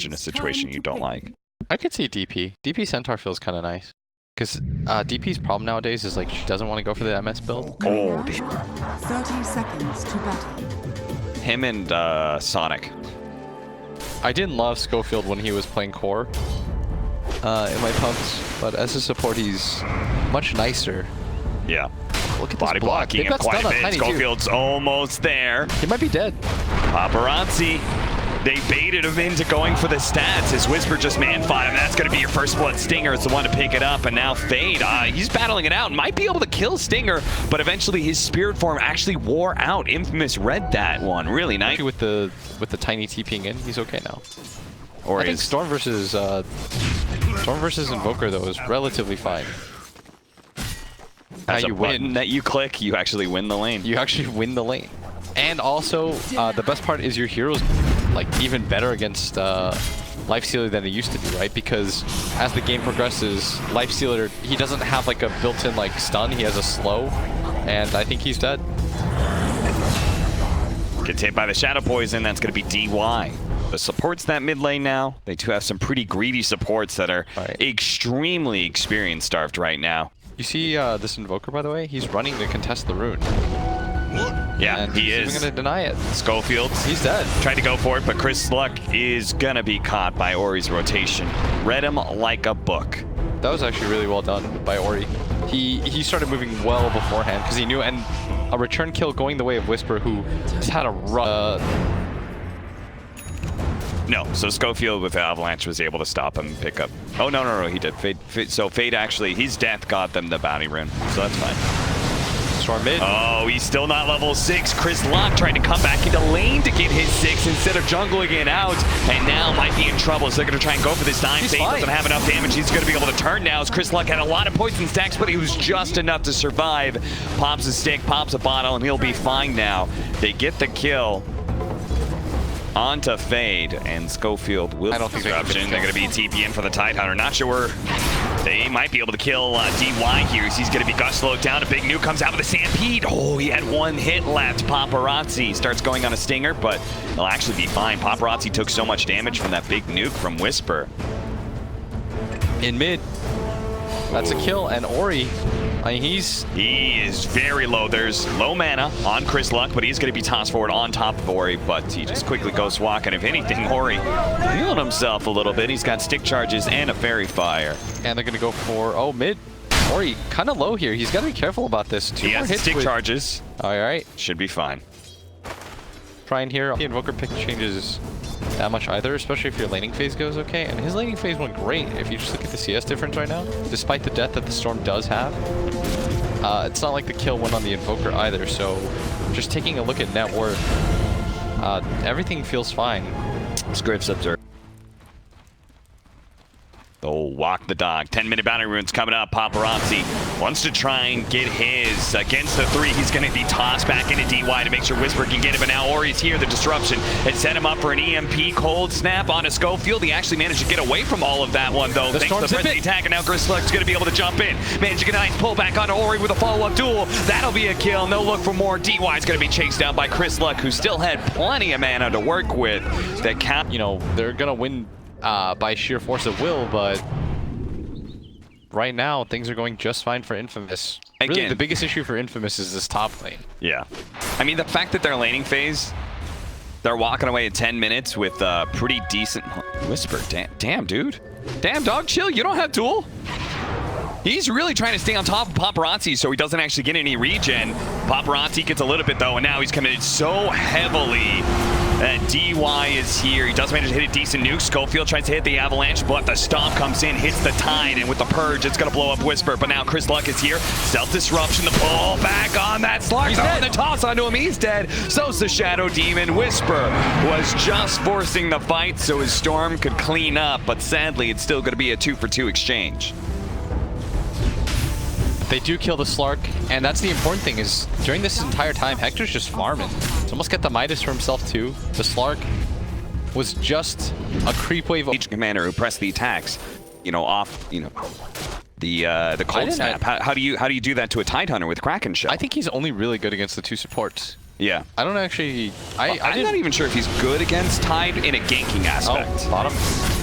in a situation you don't like. I could see DP. DP Centaur feels kind of nice. Because DP's problem nowadays is like she doesn't want to go for the MS build. Oh, 30 seconds to battle. him and Sonic. I didn't love Schofield when he was playing core in my pumps, but as a support he's much nicer. Yeah. Look at Body this block. blocking They've got quite stun a on bit. Tiny Schofield's almost there. He might be dead. Paparazzi. They baited him into going for the stats as Whisper just man-fought him. That's going to be your first blood. Stinger is the one to pick it up, and now Fade, he's battling it out. Might be able to kill Stinger, but eventually his spirit form actually wore out. Infamous read that one. Really nice. With the Tiny TPing in, he's okay now. Or I think Storm versus Invoker though is relatively fine. As you a button win. that you click, you actually win the lane. You actually win the lane. And also, the best part is your hero's like even better against Lifestealer than it used to be, right? Because as the game progresses, Lifestealer, he doesn't have like a built-in like stun, he has a slow, and I think he's dead. Gets hit by the Shadow Poison, that's going to be DY. The supports that mid lane now. They do have some pretty greedy supports that are extremely experience starved right now. You see this Invoker, by the way? He's running to contest the rune. Yeah, and he is. He's even gonna deny it. Schofield. He's dead. Tried to go for it, but Chris Luck is gonna be caught by Ori's rotation. Read him like a book. That was actually really well done by Ori. He started moving well beforehand because he knew, and a return kill going the way of Whisper, who just had a rough. No, so Schofield with Avalanche was able to stop him and pick up. Oh, no, he did. So Fade actually, his death got them the bounty rune, so that's fine. Storm mid. Oh, he's still not level 6. Chris Locke trying to come back into lane to get his 6 instead of jungling it out, and now might be in trouble, so they're going to try and go for this time. Fade doesn't have enough damage. He's going to be able to turn now as Chris Luck had a lot of poison stacks, but he was just enough to survive. Pops a stick, pops a bottle, and he'll be fine now. They get the kill onto Fade, and Schofield will. I don't think they're going to be TPN for the Tidehunter. Not sure. They might be able to kill DY here. He's going to be Gus slowed down. A big nuke comes out with a Stampede. Oh, he had one hit left. Paparazzi starts going on a Stinger, but he'll actually be fine. Paparazzi took so much damage from that big nuke from Whisper. In mid. That's a kill, and Ori, I mean, he is very low. There's low mana on Chris Luck, but he's going to be tossed forward on top of Ori, but he just quickly goes walking. If anything, Ori healing himself a little bit. He's got stick charges and a fairy fire. And they're going to go for, mid. Ori, kind of low here. He's got to be careful about this. He has stick charges. All right. Should be fine. Trying here. The Invoker pick changes that much either, especially if your laning phase goes okay. And his laning phase went great. If you just look at the CS difference right now, despite the death that the Storm does have, it's not like the kill went on the Invoker either. So just taking a look at net worth, everything feels fine. Scripts observed. Oh, walk the dog. 10-minute bounty runes coming up. Paparazzi wants to try and get his against the 3. He's going to be tossed back into DY to make sure Whisper can get him. But now Ori's here. The disruption had set him up for an EMP cold snap on a Schofield. He actually managed to get away from all of that one, though. Thanks to the press attack, and now Chris Luck's going to be able to jump in. Managed to get a nice pull back onto Ori with a follow-up duel. That'll be a kill, and they'll look for more. DY's going to be chased down by Chris Luck, who still had plenty of mana to work with. That count, you know, they're going to win by sheer force of will, but right now things are going just fine for Infamous. Again, really, the biggest issue for Infamous is this top lane. Yeah. I mean, the fact that their laning phase, they're walking away at 10 minutes with a pretty decent Whisper. Damn, dude. Damn, dog, chill. You don't have duel. He's really trying to stay on top of Paparazzi so he doesn't actually get any regen. Paparazzi gets a little bit, though, and now he's committed so heavily. And DY is here. He does manage to hit a decent nuke. Schofield tries to hit the Avalanche, but the stomp comes in, hits the Tide, and with the Purge, it's going to blow up Whisper. But now Chris Luck is here. Self-disruption, the pull back on that Slark. He's dead. The toss onto him. He's dead. So's the Shadow Demon. Whisper was just forcing the fight so his Storm could clean up, but sadly, it's still going to be a 2-for-2 exchange. They do kill the Slark, and that's the important thing is during this entire time, Hector's just farming. He's almost got the Midas for himself too. The Slark was just a creep wave. Each commander who pressed the attacks, you know, off, you know, the cold snap. How do you do that to a Tidehunter with Kraken Shell? I think he's only really good against the 2 supports. Yeah. I don't actually... I'm not even sure if he's good against Tide in a ganking aspect. Oh, bottom.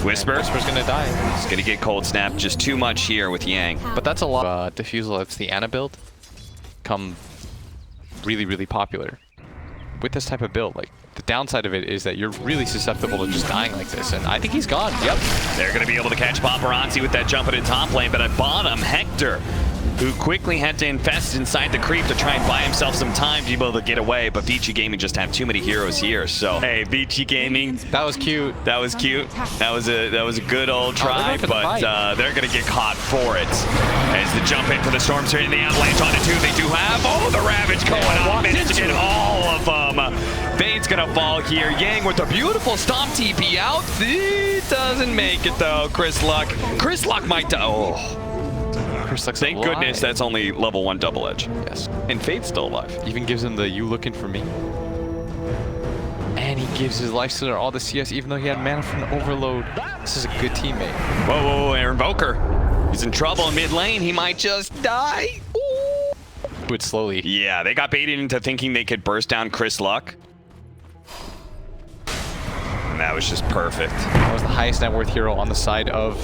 Whisper. Whisper's gonna die. He's gonna get cold snap. Just too much here with Yang. But that's a lot of Diffusal. That's the Ana build. Come really, really popular. With this type of build, like, the downside of it is that you're really susceptible to just dying like this, and I think he's gone. Yep. They're going to be able to catch Paparazzi with that jump into top lane, but at bottom, Hector, who quickly had to infest inside the creep to try and buy himself some time to be able to get away, but Vici Gaming just have too many heroes here, so... Hey, Vici Gaming. That was cute. That was cute. That was a good old try, but they're going to get caught for it. As the jump in for the Storms here in the avalanche onto 2, they do have... Oh, the Ravage going on. Managed to get all of them. Fade's going to fall here. Yang with a beautiful stomp TP out. He doesn't make it, though. Chris Luck. Chris Luck might die. Oh. Thank goodness that's only level 1 double edge. Yes. And Fade's still alive. Even gives him the "you looking for me." And he gives his life stealer all the CS even though he had mana from an overload. This is a good teammate. Whoa, whoa, whoa, Invoker. He's in trouble in mid lane. He might just die. Ooh. Do it slowly. Yeah, they got baited into thinking they could burst down Chris Luck. And that was just perfect. That was the highest net worth hero on the side of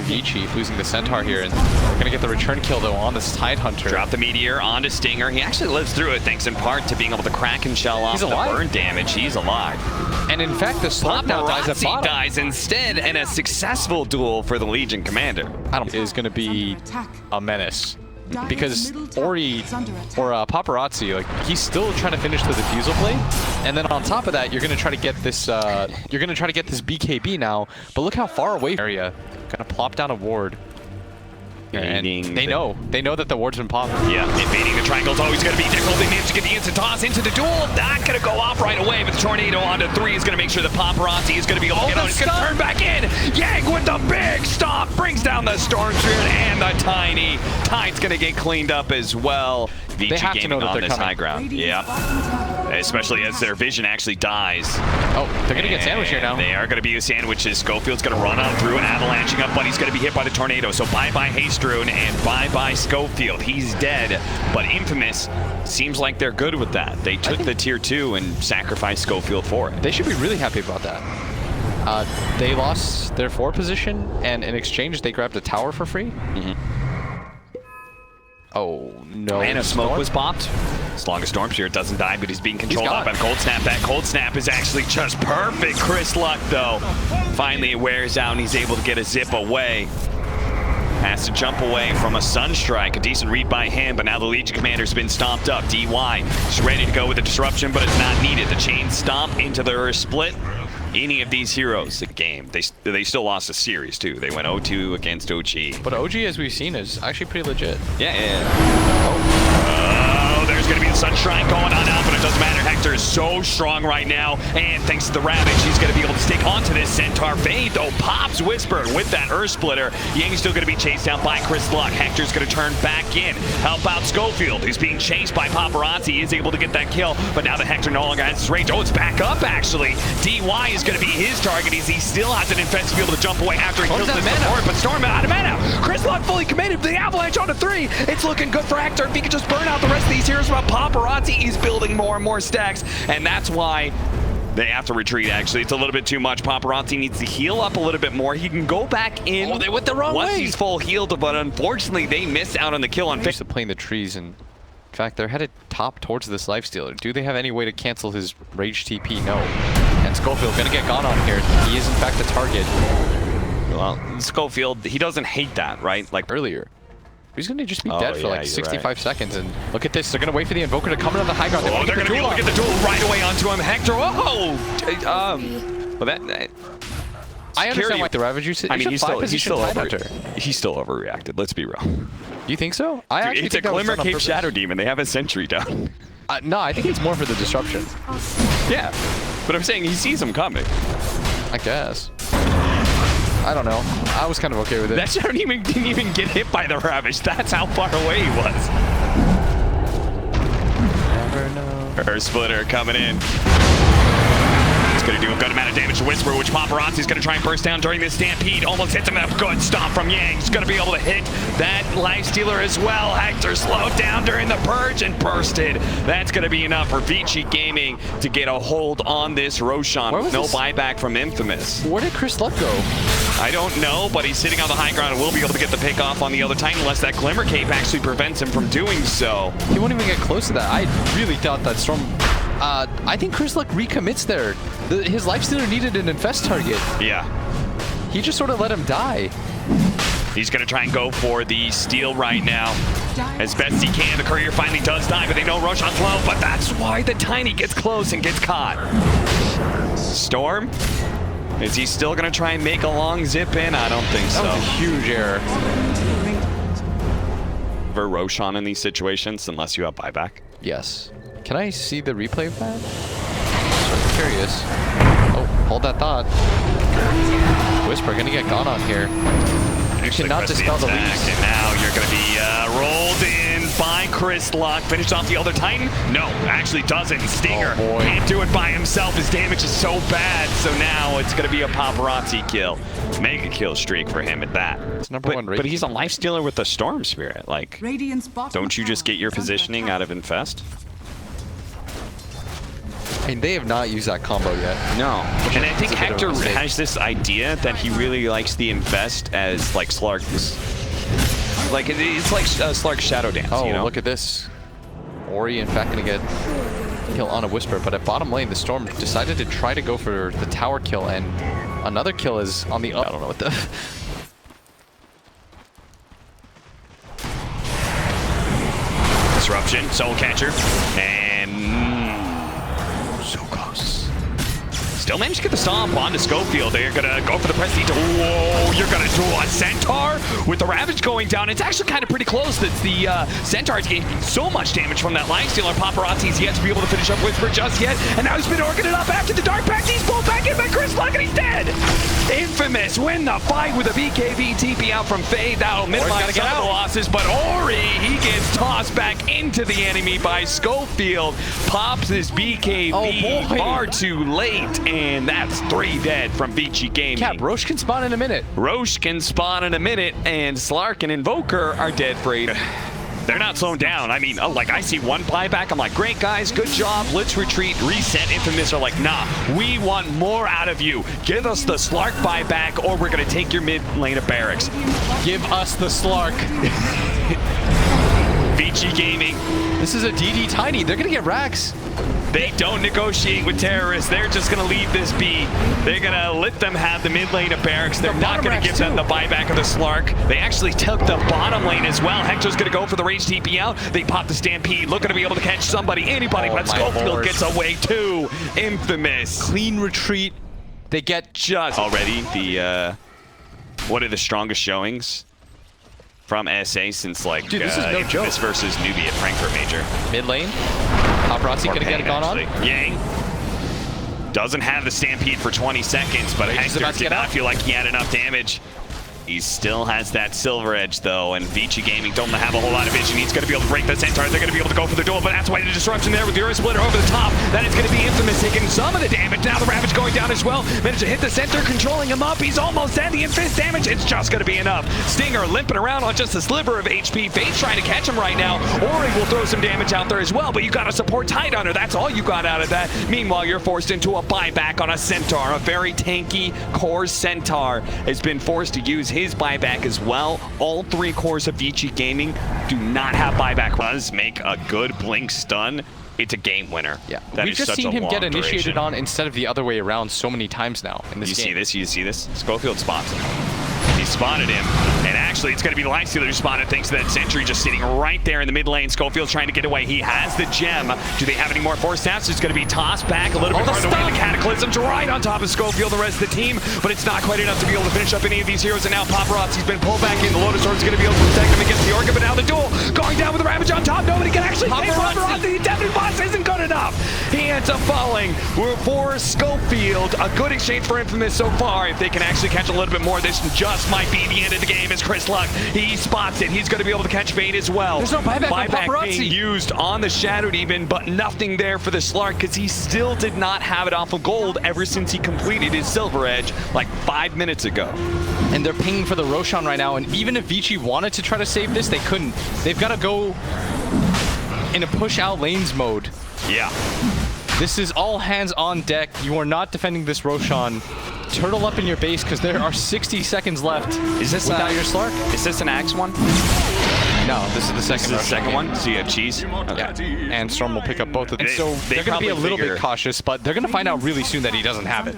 Vici, losing the Centaur here, and we're gonna get the return kill though on this Tide Hunter. Drop the Meteor onto Stinger. He actually lives through it thanks in part to being able to crack and shell off the burn damage. He's alive. And in fact, the Storm now dies at bottom. Dies instead, and a successful duel for the Legion Commander. Is gonna be a menace. Because Ori or Paparazzi, like, he's still trying to finish the Diffusal play, and then on top of that, you're gonna try to get this BKB now. But look how far away area. Gonna plop down a ward. And they know that the ward's been popped. Yeah, invading the triangle is always going to be difficult. They managed to get the instant toss into the duel. Not going to go off right away, but the tornado onto 3 is going to make sure the Paparazzi is going to be able to get on. It's going to turn back in. Yang with the big stomp brings down the Storm Spirit and the Tiny. Tide's going to get cleaned up as well. Vici they have Gaming to know that on they're this coming. high ground. Yeah. Especially as their vision actually dies. Oh, they're going to get sandwiched here now. They are going to be sandwiches. Schofield's going to run on through and avalanching up, but he's going to be hit by the tornado. So bye-bye Hastrune and bye-bye Schofield. He's dead. But Infamous seems like they're good with that. They took the tier 2 and sacrificed Schofield for it. They should be really happy about that. They lost their 4 position, and in exchange, they grabbed a tower for free. Oh, no. And a smoke was popped. As long as Storm Spirit doesn't die, but he's being controlled up by Cold Snap. That Cold Snap is actually just perfect. Chris Luck, though, finally it wears out and he's able to get a zip away. Has to jump away from a Sunstrike. A decent read by him, but now the Legion Commander's been stomped up. DY is ready to go with the disruption, but it's not needed. The chain stomp into the split. Any of these heroes, the game, they still lost a series too. They went 0-2 against OG. But OG, as we've seen, is actually pretty legit. Yeah. Oh, there's going to be the Sunshine going on out, but it doesn't matter. Hector is so strong right now, and thanks to the Ravage, he's going to be able to stick onto this Centaur. Fade, though, pops Whisper with that Earth Splitter. Yang's still going to be chased down by Chris Luck. Hector's going to turn back in, help out Schofield, who's being chased by Paparazzi. He is able to get that kill, but now that Hector no longer has his range. Oh, it's back up, actually. DY is going to be his target. He still has an infest to be able to jump away after he kills the support, but Storm out of mana. Chris Luck fully committed. The avalanche onto 3. It's looking good for Hector. If he can just burn out the rest of these heroes, but Paparazzi is building more and more stacks, and that's why they have to retreat, actually. It's a little bit too much. Paparazzi needs to heal up a little bit more. He can go back in. Oh, they went the wrong way. Once he's full healed, but unfortunately, they missed out on the kill on They're used to playing the trees, and in fact, they're headed top towards this Lifestealer. Do they have any way to cancel his Rage TP? No. And Schofield gonna get gone on here. He is, in fact, the target. Well, Schofield, he doesn't hate that, right? Like earlier. He's gonna just be dead for like 65 seconds, and look at this. They're gonna wait for the Invoker to come in on the high ground. Oh, they're gonna be able to get the duel right away onto him. Hector, well, that I understand why the Ravage used I mean, he's still overreacted. Let's be real. You think so? I actually it's a Glimmer Cape Shadow Demon. They have a sentry down. No, I think it's more for the disruption. Yeah, but I'm saying he sees him coming. I guess. I don't know. I was kind of okay with it. That Shadow Demon didn't even get hit by the Ravage. That's how far away he was. Never know. Her Splitter coming in. It's going to do a good amount of damage to Whisper, which Paparazzi's going to try and burst down during this stampede. Almost hits him. A good stomp from Yang. He's going to be able to hit that Lifestealer as well. Hector slowed down during the purge and bursted. That's going to be enough for Vici Gaming to get a hold on this Roshan with no buyback from Infamous. Where did Chris Luck go? I don't know, but he's sitting on the high ground and will be able to get the pick off on the other Titan unless that Glimmer Cape actually prevents him from doing so. He won't even get close to that. I really thought that Storm... I think Chris Luck recommits there. His Lifestealer needed an Infest target. Yeah. He just sort of let him die. He's going to try and go for the steal right now. As best he can, the courier finally does die, but they know Roshan's low, but that's why the Tiny gets close and gets caught. Storm? Is he still going to try and make a long zip in? I don't think so. That was a huge error. For Roshan in these situations, unless you have buyback. Yes. Can I see the replay of that? I'm curious. Oh, hold that thought. Whisper gonna get gone on here. You cannot dispel the leads. And now you're gonna be rolled in by Chris Luck. Finished off the other Titan? No, actually doesn't. Stinger can't do it by himself. His damage is so bad. So now it's gonna be a Paparazzi kill. Mega kill streak for him at that. It's number one. But he's a Lifestealer with a Storm Spirit. Like, don't you just get your positioning out of Infest? I mean, they have not used that combo yet. No. And I think Hector has this idea that he really likes the Infest as like Slark's. Like, it's like Slark's Shadow Dance, you know? Look at this. Ori, in fact, going to get kill on a Whisper, but at bottom lane, the Storm decided to try to go for the tower kill, and another kill is on the up. I don't know what the... Disruption, Soul Catcher, and... so close. Still managed to get the stomp onto Schofield. They're gonna go for the Prestige. Whoa, you're gonna do a Centaur with the Ravage going down. It's actually kind of pretty close. That's the Centaur's getting so much damage from that Lifestealer. Paparazzi's yet to be able to finish up Whisper just yet. And now he's been orking it up after the Dark Pact. He's pulled back in by Chris Luck and he's dead. Infamous win the fight with a BKB TP out from Fade. That'll minimize some of the losses. But Ori, he gets tossed back into the enemy by Schofield. Pops his BKB far too late. And that's 3 dead from Vici Gaming. Cap, Roche can spawn in a minute. Roche can spawn in a minute, and Slark and Invoker are dead for 8. They're not slowing down. I mean, like, I see one buyback. I'm like, great, guys, good job. Let's retreat, reset. Infamous are like, nah, we want more out of you. Give us the Slark buyback, or we're going to take your mid lane of barracks. Give us the Slark. Vici Gaming. This is a DD Tiny. They're going to get racks. They don't negotiate with terrorists. They're just going to leave this be. They're going to let them have the mid lane of barracks. They're not going to give them the buyback of the Slark. They actually took the bottom lane as well. Hector's going to go for the Rage TP out. They pop the Stampede, looking to be able to catch somebody, anybody, but Schofield gets away too. Infamous. Clean retreat. They get just already the, one of the strongest showings from SA since, like, dude, this is no joke. Versus Newbie at Frankfurt Major. Mid lane. Paparazzi gonna get it gone on. Yang doesn't have the Stampede for 20 seconds, but Hector did not feel like he had enough damage. He still has that Silver Edge, though, and Vici Gaming don't have a whole lot of vision. He's going to be able to break the Centaur. They're going to be able to go for the duel, but that's why the disruption there with the Euro Splitter over the top. That is going to be Infamous taking some of the damage. Now the Ravage going down as well. Managed to hit the center, controlling him up. He's almost dead. The Infamous damage, it's just going to be enough. Stinger limping around on just a sliver of HP. Fade's trying to catch him right now. Ori will throw some damage out there as well, but you got to support Tidehunter. That's all you got out of that. Meanwhile, you're forced into a buyback on a Centaur. A very tanky core Centaur has been forced to use his buyback as well. All 3 cores of Vici Gaming do not have buyback. Does make a good blink stun. It's a game winner. Yeah, we've just seen him get initiated on instead of the other way around so many times now in this game. You see this? You see this? Schofield spots him. He spotted him, and actually it's going to be the Lifestealer who spotted thanks to that Sentry just sitting right there in the mid lane. Schofield's trying to get away. He has the gem. Do they have any more force stats? It's going to be tossed back a little bit farther away. The Cataclysm's right on top of Schofield and the rest of the team, but it's not quite enough to be able to finish up any of these heroes, and now Paparazzi's been pulled back in. The Lotus Sword's going to be able to protect him against the Orca, but now the duel going down with the Ravage on top. Nobody can actually save Paparazzi. The Deafening Boss isn't good enough. He ends up falling for Schofield. A good exchange for Infamous so far. If they can actually catch a little bit more, this just this might be the end of the game as Chris Luck, he spots it. He's going to be able to catch bait as well. There's no buyback on Paparazzi. Being used on the Shadow Demon, but nothing there for the Slark because he still did not have it off of gold ever since he completed his Silver Edge like 5 minutes ago. And they're pinging for the Roshan right now, and even if Vici wanted to try to save this, they couldn't. They've got to go in a push out lanes mode. Yeah. This is all hands on deck. You are not defending this Roshan. Turtle up in your base because there are 60 seconds left. Is this without your Slark? Is this an Axe one? No, this is the second. This is the second one. So you have cheese. Okay. Yeah. And Storm will pick up both of them. So they they're going to be a little bit cautious, but they're going to find out really soon that he doesn't have it.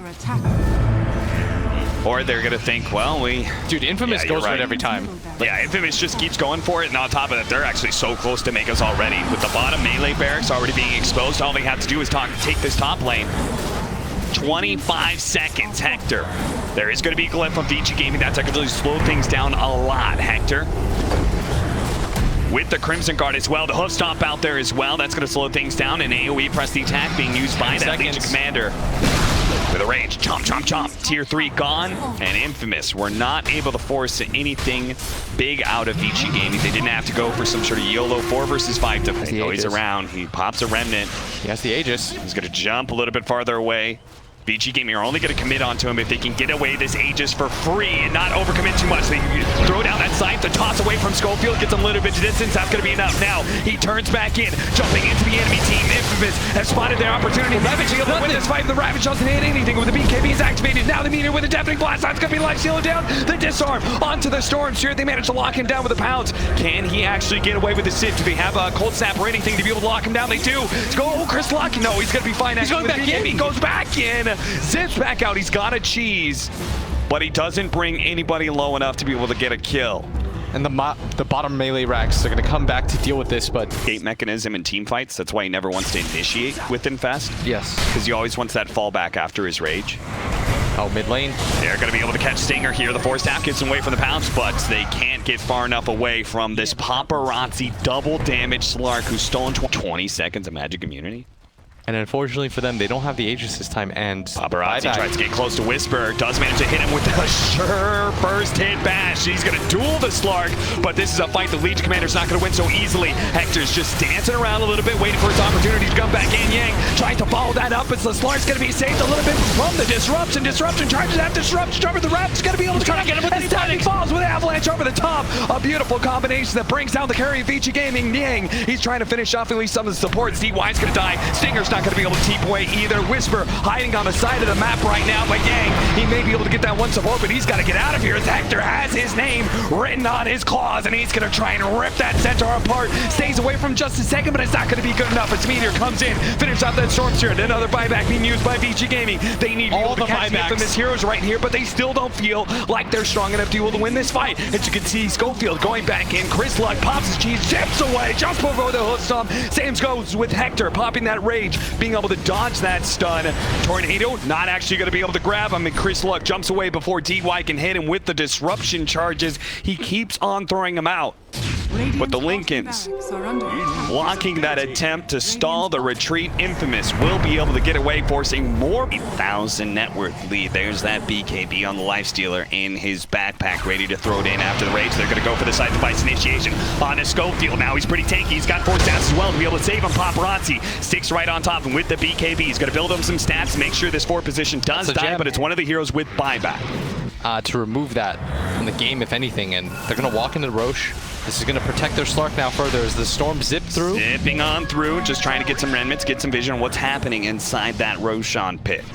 Or they're going to think, well, Dude, Infamous goes for it every time. Yeah, Infamous just keeps going for it, and on top of that, they're actually so close to make us already. With the bottom melee barracks already being exposed, all they have to do is take this top lane. 25 seconds, Hector. There is going to be a glyph from Vici Gaming. That's going to slow things down a lot, Hector. With the Crimson Guard as well, the hoof stomp out there as well. That's going to slow things down, and AoE press the attack being used by that Legion Commander. With a rage, chomp, chomp, chomp. Tier 3 gone, and Infamous were not able to force anything big out of Vici Gaming. They didn't have to go for some sort of YOLO 4 versus 5 defense. Oh, he's around. He pops a Remnant. He has the Aegis. He's going to jump a little bit farther away. Vici Gaming are only going to commit onto him if they can get away this Aegis for free and not overcommit too much. They throw down that scythe to toss away from Schofield, gets a little bit of distance. That's going to be enough. Now he turns back in, jumping into the enemy team. Infamous has spotted their opportunity. Ravage able to win this fight. The Ravage doesn't hit anything with the BKB is activated. Now the meter with a deafening blast. That's going to be life sealing down. The disarm onto the Storm Sphere. They manage to lock him down with a pounce. Can he actually get away with the Sif? Do they have a cold snap or anything to be able to lock him down? They do. Let's go, Chris Luck. No, he's going to be fine. He's going back in. He goes back in. Zips back out. He's got a cheese, but he doesn't bring anybody low enough to be able to get a kill. And the bottom melee racks are going to come back to deal with this, but gate mechanism in team fights. That's why he never wants to initiate with Infest. Yes, because he always wants that fallback after his rage. Oh, mid lane. They're going to be able to catch Stinger here. The Force Staff gets away from the pounce, but they can't get far enough away from this Paparazzi double damage Slark who's stolen 20 seconds of magic immunity. And unfortunately for them, they don't have the Aegis this time, and Paparazzi tries to get close to Whisper, does manage to hit him with a sure first hit bash. He's going to duel the Slark, but this is a fight the Legion Commander's not going to win so easily. Hector's just dancing around a little bit, waiting for his opportunity to come back in. Yang tries to follow that up as the Slark's going to be saved a little bit from the disruption. Disruption charges that disruption over the Rap's going to be able to try to get him with the timing falls with Avalanche over the top. A beautiful combination that brings down the carry of Vici Gaming. Yang, he's trying to finish off at least some of the supports. DY's going to die. Stinger's not going to be able to keep away either. Whisper hiding on the side of the map right now, but Yang, he may be able to get that one support, but he's got to get out of here as Hector has his name written on his claws, and he's going to try and rip that centaur apart. Stays away from just a second, but it's not going to be good enough as Meteor comes in, finish off that Storm Sphere, and another buyback being used by Vici Gaming. They need all the buybacks from his heroes right here, but they still don't feel like they're strong enough to be able to win this fight. As you can see, Schofield going back in. Chris Luck pops his cheese, chips away, just before the hoof stomp. Same goes with Hector popping that rage, being able to dodge that stun. Tornado not actually going to be able to grab him, and Chris Luck jumps away before DY can hit him with the disruption charges. He keeps on throwing him out. But the Lincolns blocking that attempt to stall the retreat. Infamous will be able to get away, forcing more 1,000 net worth lead. There's that BKB on the Lifestealer in his backpack, ready to throw it in after the rage. They're going to go for the side device initiation on his Schofield. Now he's pretty tanky. He's got 4 stats as well to be able to save him. Paparazzi sticks right on top, and with the BKB, he's going to build him some stats, make sure this 4 position does die, but it's one of the heroes with buyback. To remove that from the game, if anything, and they're going to walk into Roche. This is going to protect their Slark now further as the Storm zip through. Zipping on through, just trying to get some remnants, get some vision on what's happening inside that Roshan pit.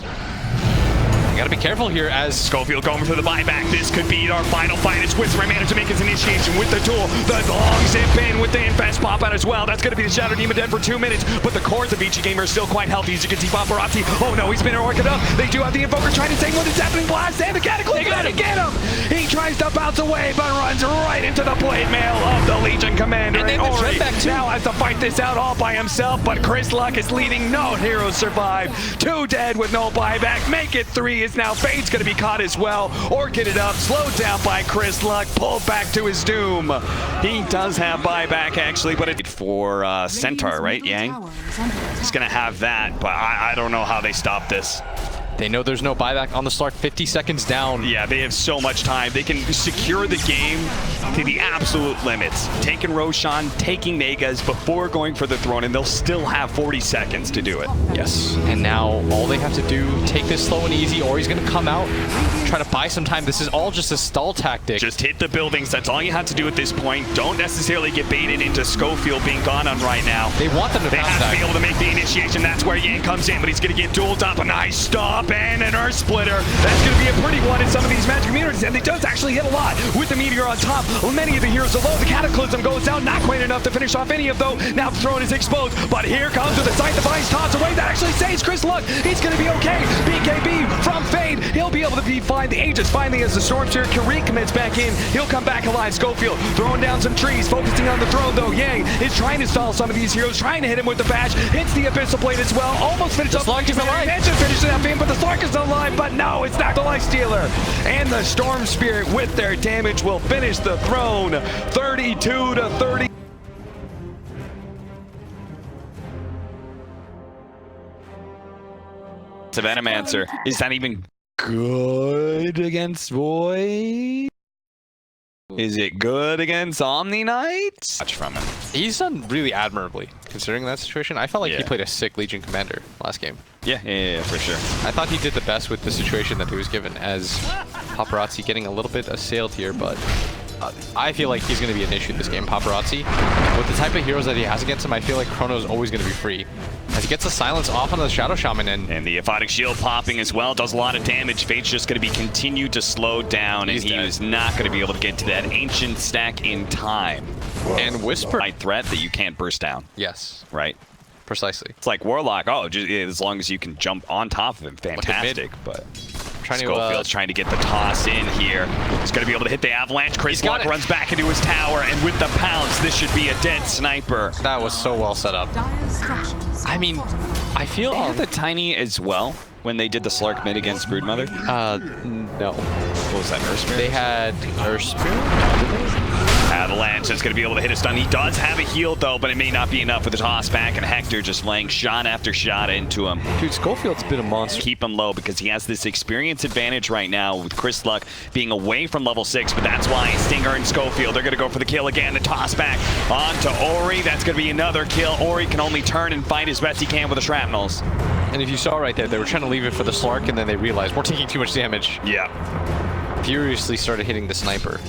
Gotta be careful here as Schofield going for the buyback. This could be our final fight as Whisper managed to make his initiation with the tool. The long zip in with the infest pop out as well. That's gonna be the Shadow Demon dead for 2 minutes, but the cores of Vici Gamer are still quite healthy. As you can see, Paparazzi, oh no, he's been orchid up. They do have the Invoker trying to take with his happening blast, and the Cataclysm gotta get him. He tries to bounce away, but runs right into the blade mail of the Legion Commander. And then Ori back now has to fight this out all by himself, but Chris Luck is leading. No heroes survive. 2 dead with no buyback. Make it 3 is now Fade's gonna be caught as well. Orchid up, slowed down by Chris Luck, pulled back to his doom. He does have buyback actually, but it's for Centaur, right, Yang? He's gonna have that, but I don't know how they stop this. They know there's no buyback on the Slark. 50 seconds down. Yeah, they have so much time. They can secure the game to the absolute limits. Taking Roshan, taking Negas before going for the throne, and they'll still have 40 seconds to do it. Yes. And now all they have to do, take this slow and easy, or he's going to come out, try to buy some time. This is all just a stall tactic. Just hit the buildings. That's all you have to do at this point. Don't necessarily get baited into Schofield being gone on right now. They want them to They bounce have back. to be able to make the initiation. That's where Yang comes in, but he's going to get dueled up. A nice stop and an Earth Splitter. That's going to be a pretty one in some of these magic communities, and it does actually hit a lot with the Meteor on top. Many of the heroes are low. The Cataclysm goes down, not quite enough to finish off any of those. Now the throne is exposed, but here comes with the Sight Device toss away. That actually saves Chris Luck. He's going to be okay. BKB from Fade. He'll be able to be fine. The Aegis finally, as the Storm Spirit recommits back in, he'll come back alive. Schofield throwing down some trees, focusing on the throne though. Yang is trying to stall some of these heroes, trying to hit him with the bash. Hits the Abyssal Blade as well. Almost finished up. Slark is alive. Mention finishes that in, but the Slark is alive. But no, it's not the Life Stealer. And the Storm Spirit with their damage will finish the throne 32-30. The Venomancer. Is that even good against Void? Is it good against Omni Knight? Watch from him. He's done really admirably, considering that situation. I felt like he Yeah. played a sick Legion Commander last game. Yeah, for sure. I thought he did the best with the situation that he was given, as Paparazzi getting a little bit assailed here, but I feel like he's going to be an issue this game. Paparazzi, with the type of heroes that he has against him, I feel like Chrono's always going to be free. As he gets the silence off on the Shadow Shaman, and the Aphotic Shield popping as well does a lot of damage. Fate's just going to be continued to slow down, and he is not going to be able to get to that Ancient stack in time. and Whisper. Right threat that you can't burst down. Yes, Right? precisely. It's like Warlock. Oh, just, as long as you can jump on top of him, fantastic. But Schofield's trying to get the toss in here. He's going to be able to hit the avalanche. Chris Luck runs back into his tower, and with the pounce, this should be a dead sniper. That was so well set up. Dire structures. I mean, I feel They had the Tiny as well when they did the Slark mid against Broodmother. no. What was that, Nurse Spirit? They had Earth Spirit. Avalanche is going to be able to hit a stun. He does have a heal, though, but it may not be enough with the toss back, and Hector just laying shot after shot into him. Dude, Schofield's been a monster. Keep him low because he has this experience advantage right now with Chris Luck being away from level 6, but that's why Stinger and Schofield, they're going to go for the kill again. The toss back onto Ori. That's going to be another kill. Ori can only turn and fight as best he can with the shrapnels. And if you saw right there, they were trying to leave it for the Slark, and then they realized we're taking too much damage. Yeah. Furiously started hitting the sniper.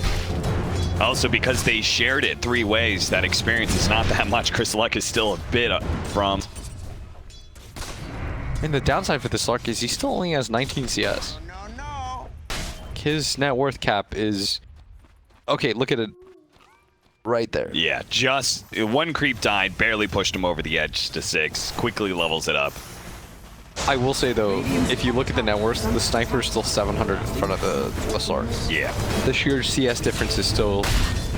Also, because they shared it 3 ways, that experience is not that much. Chris Luck is still a bit from. And the downside for the Slark is he still only has 19 CS. His net worth cap is... Okay, look at it right there. Yeah, just one creep died, barely pushed him over the edge to 6, quickly levels it up. I will say, though, if you look at the net worth, the sniper is still 700 in front of the Slark. Yeah. The sheer CS difference is still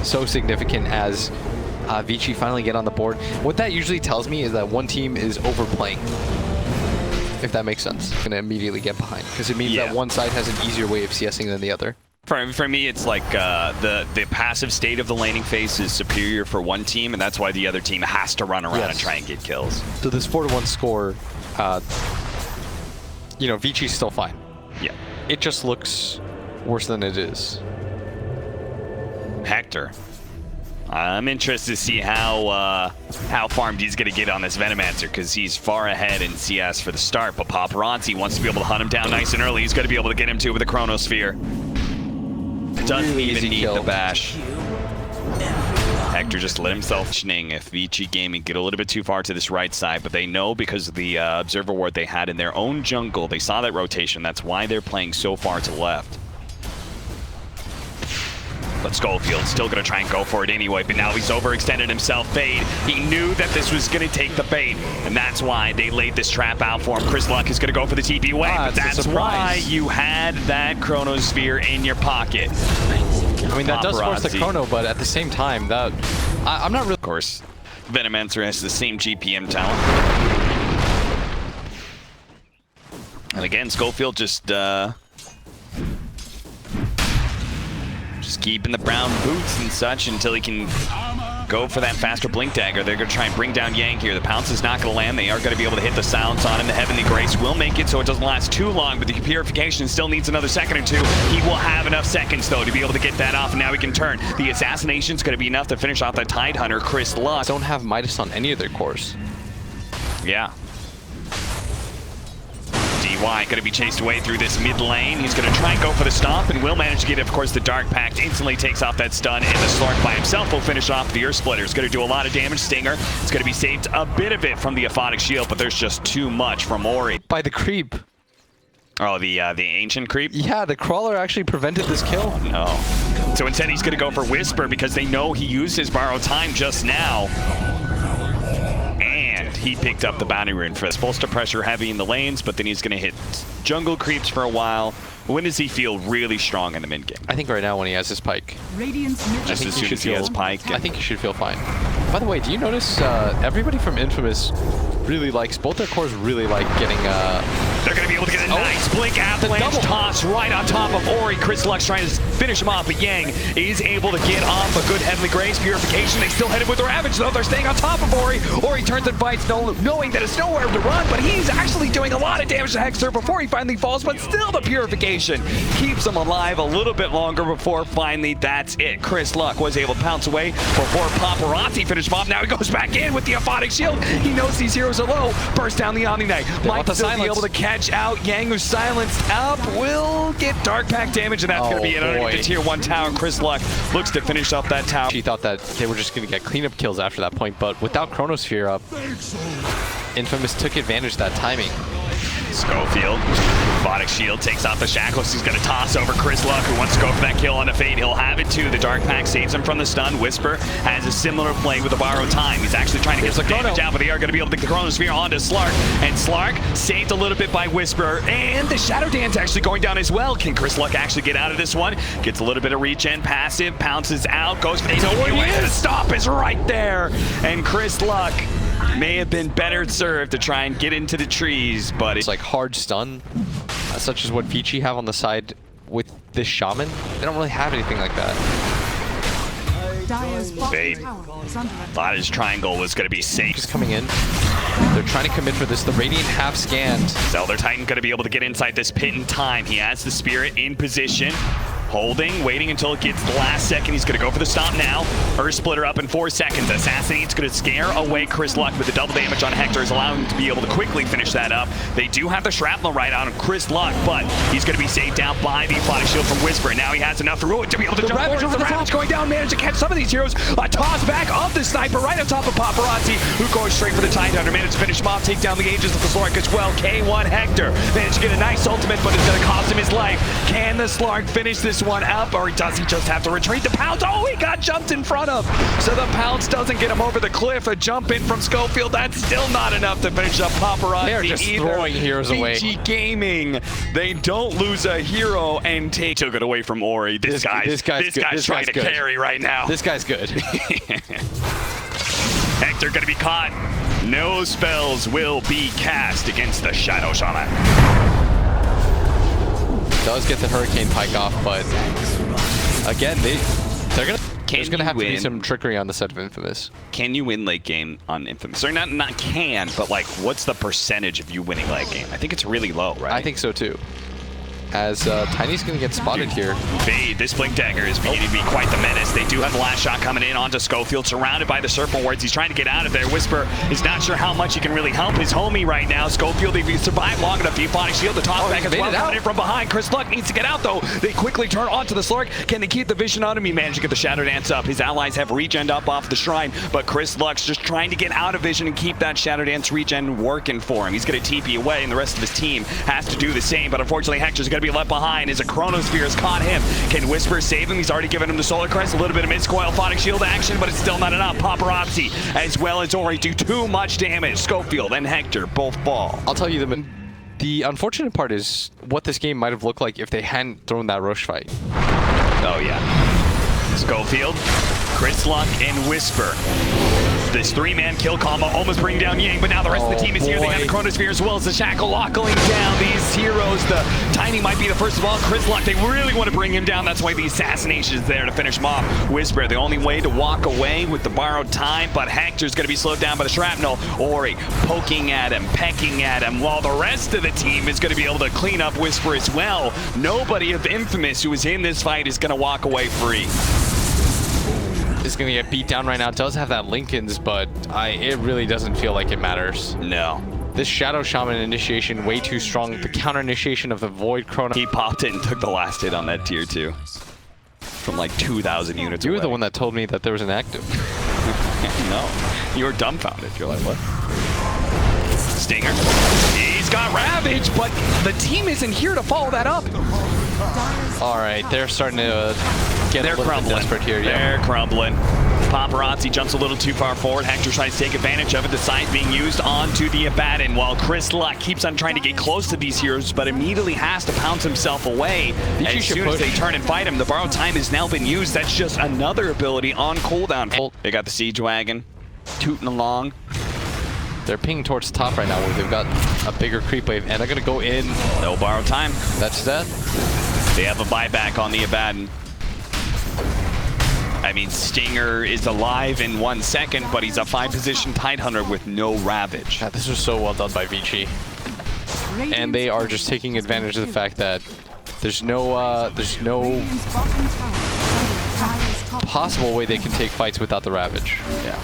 so significant as Vici finally get on the board. What that usually tells me is that one team is overplaying. If that makes sense. Gonna immediately get behind. Because it means that one side has an easier way of CSing than the other. For me, it's like the passive state of the laning phase is superior for one team, and that's why the other team has to run around and try and get kills. So this 4-1 score, you know, Vici's still fine. Yeah. It just looks worse than it is. Hector. I'm interested to see how farmed he's going to get on this Venomancer, because he's far ahead in CS for the start, but Paparazzi wants to be able to hunt him down nice and early. He's going to be able to get him too with a Chronosphere. Doesn't Really even easy need kill. the bash. Hector just let himself shning if Vici Gaming get a little bit too far to this right side, but they know because of the Observer Ward they had in their own jungle, they saw that rotation. That's why they're playing so far to the left. But Schofield's still going to try and go for it anyway, but now he's overextended himself. Fade, he knew that this was going to take the bait, and that's why they laid this trap out for him. Chris Luck is going to go for the TP away, but that's why you had that Chronosphere in your pocket. I mean, that does force the Chrono, but at the same time, that I'm not really... Of course, Venomancer has the same GPM talent. And again, Schofield just keeping the brown boots and such until he can go for that faster blink dagger. They're going to try and bring down Yang here. The pounce is not going to land. They are going to be able to hit the silence on him. The Heavenly Grace will make it so it doesn't last too long, but the Purification still needs another second or two. He will have enough seconds, though, to be able to get that off, and now he can turn. The Assassination is going to be enough to finish off that Tide Hunter, Chris Luck. Don't have Midas on any of their cores. Yeah. DY going to be chased away through this mid lane. He's going to try and go for the stomp and will manage to get it. Of course, the Dark Pact instantly takes off that stun, and the Slark by himself will finish off the Earth Splitter. It's going to do a lot of damage. Stinger, it's going to be saved a bit of it from the Aphotic Shield, but there's just too much from Ori. By the creep. Oh, the Ancient Creep? Yeah, the Crawler actually prevented this kill. Oh, no. So instead, he's going to go for Whisper because they know he used his borrowed time just now. And he picked up the bounty rune for this. Supposed to pressure heavy in the lanes, but then he's going to hit jungle creeps for a while. When does he feel really strong in the mid game? I think right now when he has his Pike. Radiant's Just as soon as he has Pike. I think he should feel fine. By the way, do you notice everybody from Infamous really likes, both their cores really like getting they're going to be able to get a nice blink avalanche toss right on top of Ori. Chris Luck's trying to finish him off, but Yang is able to get off a good Heavenly Grace Purification. They still headed with the Ravage, though. They're staying on top of Ori. Ori turns and fights, knowing that it's nowhere to run, but he's actually doing a lot of damage to Hexter before he finally falls, but still the Purification keeps him alive a little bit longer before finally that's it. Chris Luck was able to pounce away before Paparazzi finished him off. Now he goes back in with the Aphotic Shield. He knows these heroes are low. Burst down the Omni Knight. Might still be able to catch out Yang, who's silenced up. Will get Dark Pact damage, and that's going to be it underneath the tier 1 tower. Chris Luck looks to finish up that tower. She thought that they were just going to get cleanup kills after that point, but without Chronosphere up, Infamous took advantage of that timing. Schofield, Aphotic Shield takes out the Shackles. He's going to toss over Chris Luck, who wants to go for that kill on the Fade. He'll have it too. The Dark Pact saves him from the stun. Whisper has a similar play with the borrowed time. He's actually trying to get some damage out, but they are going to be able to get the Chronosphere onto Slark. And Slark saved a little bit by Whisper. And the Shadow Dance actually going down as well. Can Chris Luck actually get out of this one? Gets a little bit of regen, passive, pounces out, goes for the stop is right there. And Chris Luck may have been better served to try and get into the trees, but it's like hard stun, such as what Vici have on the side with this Shaman. They don't really have anything like that. Fade. Thought his triangle was going to be safe. Just coming in. They're trying to commit for this. The Radiant half scanned. Zelda Titan going to be able to get inside this pit in time. He has the Spirit in position. Holding, waiting until it gets the last second. He's going to go for the stomp now. Earth Splitter up in 4 seconds. Assassinate's going to scare away Chris Luck, with the double damage on Hector is allowing him to be able to quickly finish that up. They do have the Shrapnel right on Chris Luck, but he's going to be saved out by the Aphotic Shield from Whisper. Now he has enough to ruin to be able to jump forward. The Ravage going down, manage to catch some of these heroes. A toss back of the Sniper right on top of Paparazzi, who goes straight for the Tide Hunter. Managed to finish him off, take down the Aegis of the Slark as well. K1 Hector managed to get a nice ultimate, but it's going to cost him his life. Can the Slark finish this one up, or does he just have to retreat? The Pounce, oh, he got jumped in front of. So the Pounce doesn't get him over the cliff. A jump in from Schofield, that's still not enough to finish up Paparazzi. They're just throwing heroes away. Vici Gaming, they don't lose a hero and took it away from Ori. This guy's trying to carry right now. This guy's good. Hector gonna be caught. No spells will be cast against the Shadow Shaman. Does get the Hurricane Pike off, but again, there's gonna have to be some trickery on the set of Infamous. Can you win late game on Infamous? Or not can, but like, what's the percentage of you winning late game? I think it's really low, right? I think so too. As Tiny's going to get spotted here. Fade, this Blink Dagger is beginning to be quite the menace. They do have the last shot coming in onto Schofield, surrounded by the Serpent Wards. He's trying to get out of there. Whisper is not sure how much he can really help his homie right now. Schofield, if he survived long enough, the Aphotic Shield, the toss back as well, coming in from behind. Chris Luck needs to get out, though. They quickly turn onto the Slark. Can they keep the vision on him? He managed to get the Shadow Dance up. His allies have regened up off the Shrine, but Chris Luck's just trying to get out of vision and keep that Shadow Dance regen working for him. He's going to TP away, and the rest of his team has to do the same, but unfortunately, Hector's going to be left behind as a Chronosphere has caught him. Can Whisper save him? He's already given him the Solar Crest, a little bit of mid-coil Aphotic Shield action, but it's still not enough. Paparazzi as well as Ori do too much damage. Schofield and Hector both fall. I'll tell you, the unfortunate part is what this game might have looked like if they hadn't thrown that Roche fight. Oh yeah. Schofield, Chris Luck, and Whisper This three-man kill combo almost bringing down Ying, but now the rest of the team is here. They have the Chronosphere as well as the Shackle Lockling down. These heroes, the Tiny might be the first of all. Chrislock, they really want to bring him down. That's why the assassination is there to finish him off. Whisper, the only way to walk away with the borrowed time, but Hector's going to be slowed down by the shrapnel. Ori poking at him, pecking at him, while the rest of the team is going to be able to clean up Whisper as well. Nobody of Infamous who is in this fight is going to walk away free. Is going to get beat down right now. It does have that Lincoln's, but it really doesn't feel like it matters. No. This Shadow Shaman initiation way too strong. The counter initiation of the Void Chrono. He popped it and took the last hit on that tier 2. From like 2,000 units You were away. the one that told me that there was an active. No. You were dumbfounded. You're like, what? Stinger. He's got Ravage, but the team isn't here to follow that up. All right, they're starting to get a little bit desperate here. They're crumbling. Paparazzi jumps a little too far forward. Hector tries to take advantage of it. The side being used onto the Abaddon, while Chris Luck keeps on trying to get close to these heroes, but immediately has to pounce himself away as soon as they turn and fight him. The borrowed time has now been used. That's just another ability on cooldown. They got the Siege Wagon tooting along. They're pinging towards the top right now where they've got a bigger creep wave, and they're going to go in. No borrowed time. That's that. They have a buyback on the Abaddon. I mean, Stinger is alive in 1 second, but he's a 5-position Tidehunter with no Ravage. God, this was so well done by Vici. And they are just taking advantage of the fact that there's no possible way they can take fights without the Ravage. Yeah.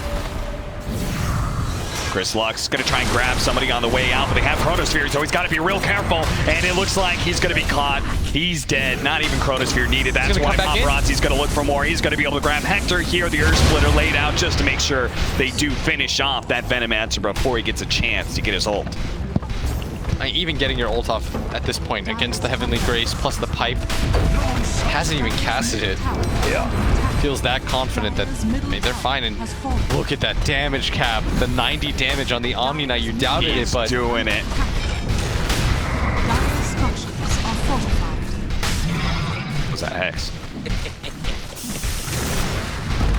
Chris Luck's going to try and grab somebody on the way out, but they have Chronosphere, so he's got to be real careful, and it looks like he's going to be caught. He's dead. Not even Chronosphere needed. That's why Paparazzi's going to look for more. He's going to be able to grab Hector here. The Earth Splitter laid out just to make sure they do finish off that Venomancer before he gets a chance to get his ult. Even getting your ult off at this point against the Heavenly Grace plus the pipe hasn't even casted it. Yeah. Feels that confident that they're fine. And look at that damage cap, the 90 damage on the Omni Knight. You doubted it, but doing it. What's that hex?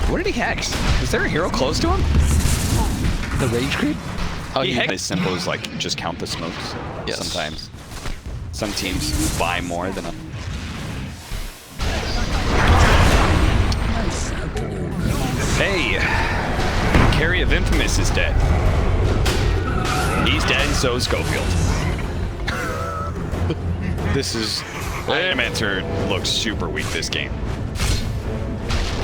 What did he hex? Is there a hero close to him? the rage creep. He hex as simple as like just count the smokes. Yes. Sometimes. Some teams buy more than a. Hey, Carry of Infamous is dead. He's dead, and so is Schofield. This is... Venomancer looks super weak this game.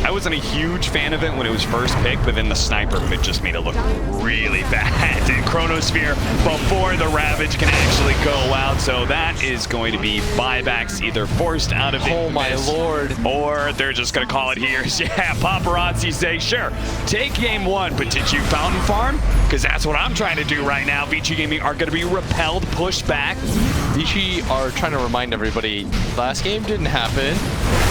I wasn't a huge fan of it when it was first picked, but then the sniper just made it look really bad. And Chronosphere before the Ravage can actually go out, so that is going to be buybacks either forced out of Oh my lord. or they're just going to call it here. Yeah, Paparazzi say, sure, take game one, but did you Fountain Farm? Because that's what I'm trying to do right now. Vici Gaming are going to be repelled, pushed back. Vici are trying to remind everybody, last game didn't happen.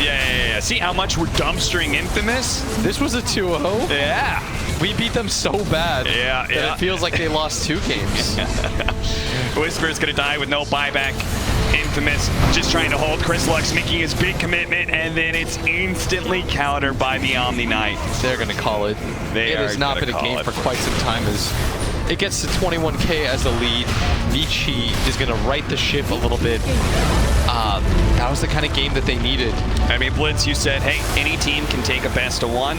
Yeah. See how much we're dumpstering Infamous? This was a 2-0. Yeah. We beat them so bad Yeah. that it feels like they lost 2 games. Whisper's gonna die with no buyback. Infamous just trying to hold. Chris Lux making his big commitment, and then it's instantly countered by the Omni Knight. They're going to call it. It has not been a game for quite some time as it gets to 21k as the lead. Vici is going to right the ship a little bit. That was the kind of game that they needed. I mean, Blitz, you said, hey, any team can take a best of 1.